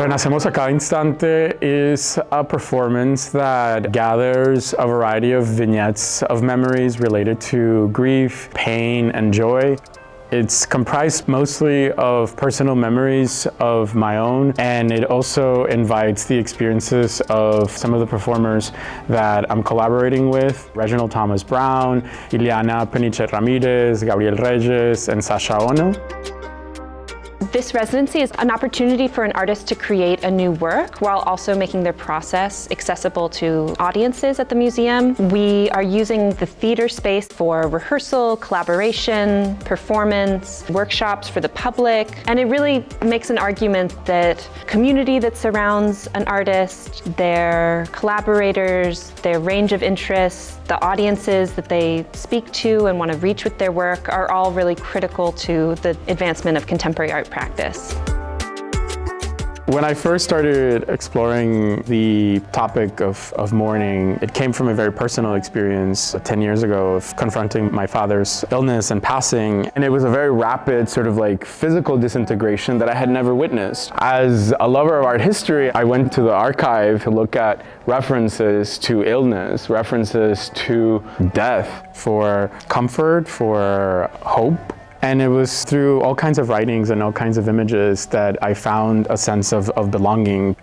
Renacemos a cada instante is a performance that gathers a variety of vignettes of memories related to grief, pain, and joy. It's comprised mostly of personal memories of my own, and it also invites the experiences of some of the performers that I'm collaborating with: Reginald Thomas Brown, Ileana Peniche Ramirez, Gabriel Reyes, and Sasha Ono. This residency is an opportunity for an artist to create a new work while also making their process accessible to audiences at the museum. We are using the theater space for rehearsal, collaboration, performance, workshops for the public, and it really makes an argument that community that surrounds an artist, their collaborators, their range of interests, the audiences that they speak to and want to reach with their work are all really critical to the advancement of contemporary art practice. When I first started exploring the topic of mourning, it came from a very personal experience 10 years ago of confronting my father's illness and passing. And it was a very rapid sort of like physical disintegration that I had never witnessed. As a lover of art history, I went to the archive to look at references to illness, references to death, for comfort, for hope. And it was through all kinds of writings and all kinds of images that I found a sense of belonging.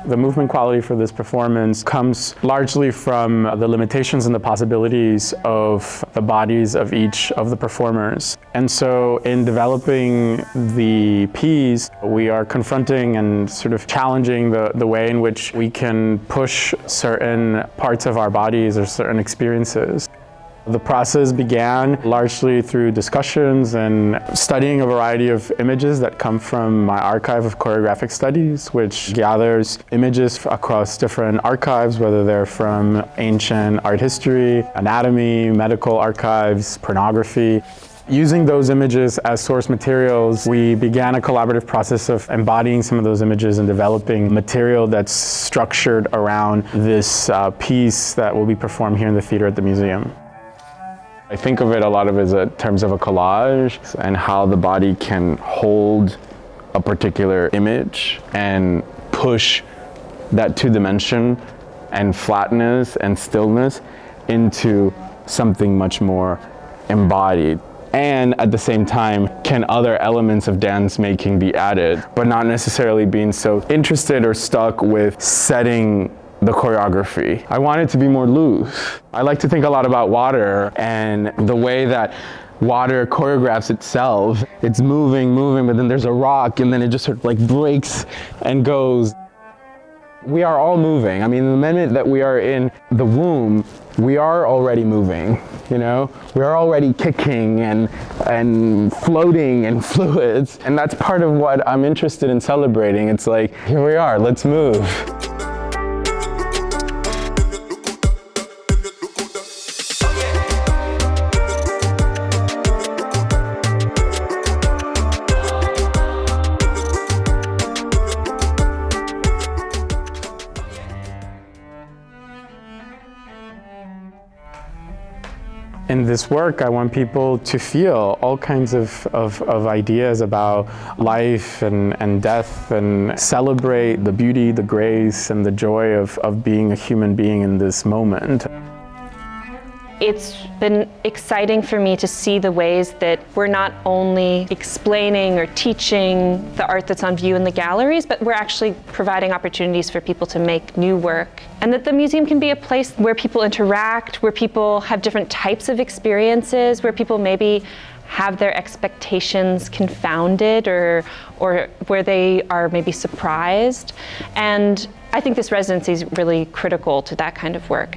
The movement quality for this performance comes largely from the limitations and the possibilities of the bodies of each of the performers. And so in developing the piece, we are confronting and sort of challenging the way in which we can push certain parts of our bodies or certain experiences. The process began largely through discussions and studying a variety of images that come from my archive of Choreographic Studies, which gathers images across different archives, whether they're from ancient art history, anatomy, medical archives, pornography. Using those images as source materials, we began a collaborative process of embodying some of those images and developing material that's structured around this piece that will be performed here in the theater at the museum. I think of it a lot of as in terms of a collage and how the body can hold a particular image and push that two dimension and flatness and stillness into something much more embodied. And at the same time, can other elements of dance making be added, but not necessarily being so interested or stuck with setting the choreography. I want it to be more loose. I like to think a lot about water and the way that water choreographs itself. It's moving, but then there's a rock and then it just sort of like breaks and goes. We are all moving. I mean, the minute that we are in the womb, we are already moving, you know? We are already kicking and floating and fluids. And that's part of what I'm interested in celebrating. It's like, here we are, let's move. In this work, I want people to feel all kinds of ideas about life and death and celebrate the beauty, the grace, and the joy of being a human being in this moment. It's been exciting for me to see the ways that we're not only explaining or teaching the art that's on view in the galleries, but we're actually providing opportunities for people to make new work. And that the museum can be a place where people interact, where people have different types of experiences, where people maybe have their expectations confounded or where they are maybe surprised. And I think this residency is really critical to that kind of work.